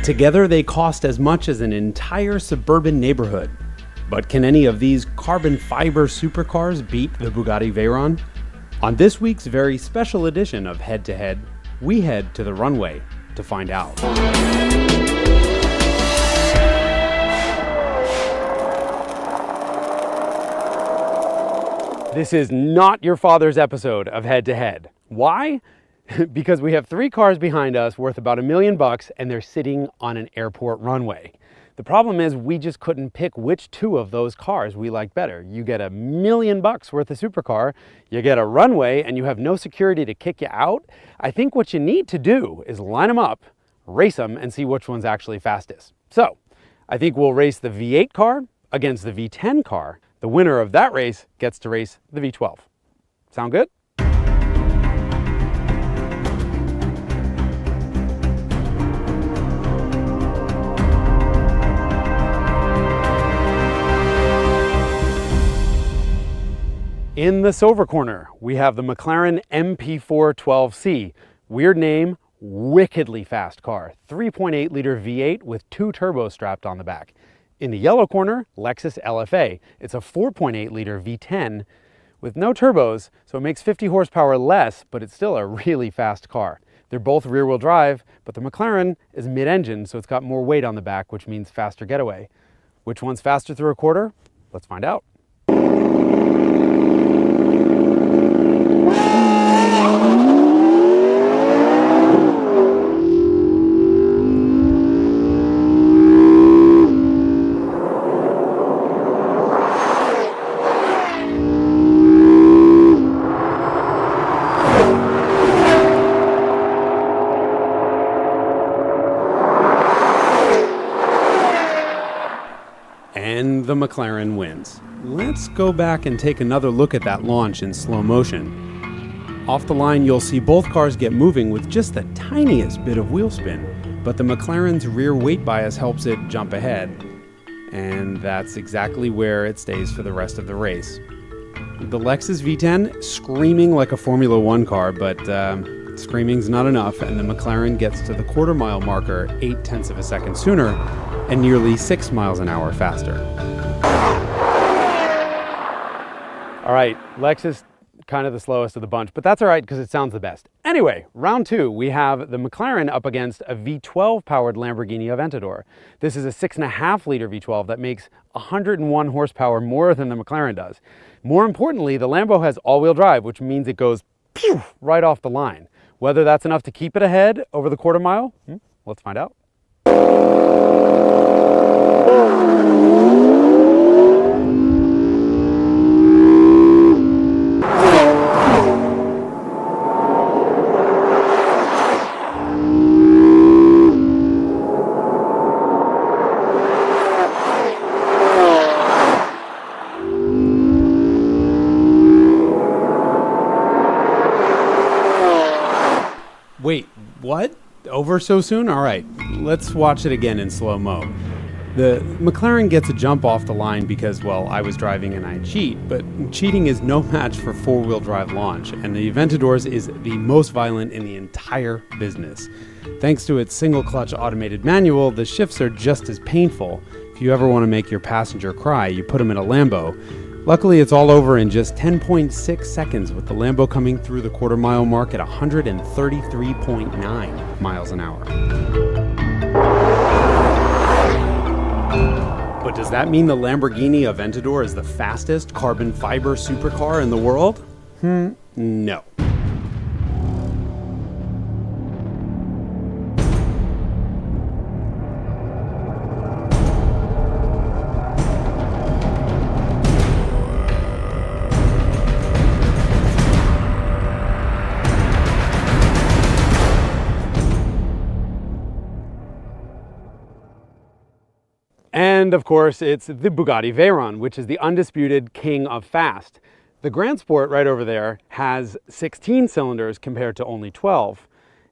Together, they cost as much as an entire suburban neighborhood. But can any of these carbon fiber supercars beat the Bugatti Veyron? On this week's very special edition of Head to Head, we head to the runway to find out. This is not your father's episode of Head to Head. Why? Because we have three cars behind us worth about $1 million and they're sitting on an airport runway. The problem is we just couldn't pick which two of those cars we like better. You get $1 million worth of supercar, you get a runway, and you have no security to kick you out. I think what you need to do is line them up, race them, and see which one's actually fastest. So I think we'll race the V8 car against the V10 car. The winner of that race gets to race the V12. Sound good? In the silver corner, we have the McLaren MP412C. Weird name, wickedly fast car. 3.8 liter V8 with 2 turbos strapped on the back. In the yellow corner, Lexus LFA. It's a 4.8 liter V10 with no turbos, so it makes 50 horsepower less, but it's still a really fast car. They're both rear-wheel drive, but the McLaren is mid-engine, so it's got more weight on the back, which means faster getaway. Which one's faster through a quarter? Let's find out. And the McLaren wins. Let's go back and take another look at that launch in slow motion. Off the line, you'll see both cars get moving with just the tiniest bit of wheel spin, but the McLaren's rear weight bias helps it jump ahead. And that's exactly where it stays for the rest of the race. The Lexus V10 screaming like a Formula One car, but screaming's not enough, and the McLaren gets to the quarter-mile marker 0.8 of a second sooner and nearly 6 miles an hour faster. All right, Lexus, kind of the slowest of the bunch, but that's all right because it sounds the best. Anyway, round two, we have the McLaren up against a V12-powered Lamborghini Aventador. This is a 6.5 liter V12 that makes 101 horsepower more than the McLaren does. More importantly, the Lambo has all-wheel drive, which means it goes pew, right off the line. Whether that's enough to keep it ahead over the quarter mile, let's find out. Wait, what? Over so soon? All right, let's watch it again in slow-mo. The McLaren gets a jump off the line because, well, I was driving and I cheat, but cheating is no match for four-wheel drive launch, and the Aventador's is the most violent in the entire business. Thanks to its single-clutch automated manual, the shifts are just as painful. If you ever want to make your passenger cry, you put them in a Lambo. Luckily, it's all over in just 10.6 seconds, with the Lambo coming through the quarter-mile mark at 133.9 miles an hour. But does that mean the Lamborghini Aventador is the fastest carbon fiber supercar in the world? No. And of course, it's the Bugatti Veyron, which is the undisputed king of fast. The Grand Sport right over there has 16 cylinders compared to only 12.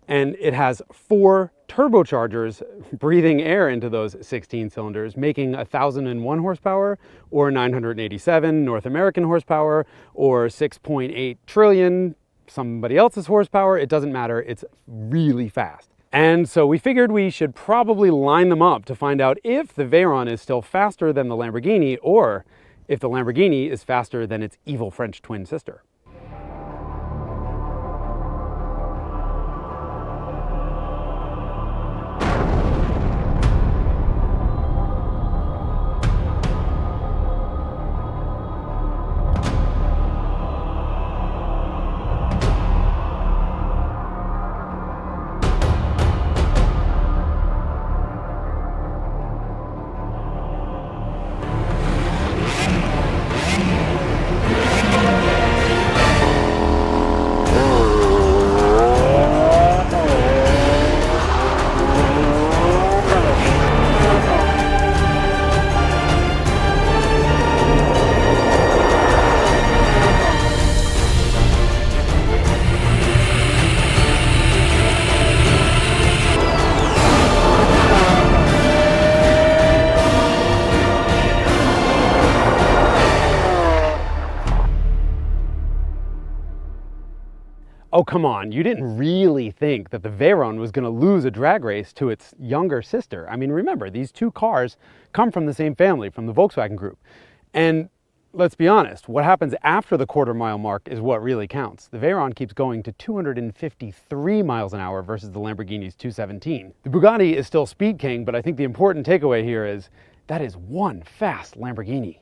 And it has 4 turbochargers breathing air into those 16 cylinders, making 1,001 horsepower or 987 North American horsepower or 6.8 trillion somebody else's horsepower. It doesn't matter. It's really fast. And so we figured we should probably line them up to find out if the Veyron is still faster than the Lamborghini, or if the Lamborghini is faster than its evil French twin sister. Oh, come on, you didn't really think that the Veyron was going to lose a drag race to its younger sister. I mean, remember, these two cars come from the same family, from the Volkswagen Group. And let's be honest, what happens after the quarter-mile mark is what really counts. The Veyron keeps going to 253 miles an hour versus the Lamborghini's 217. The Bugatti is still speed king, but I think the important takeaway here is that is one fast Lamborghini.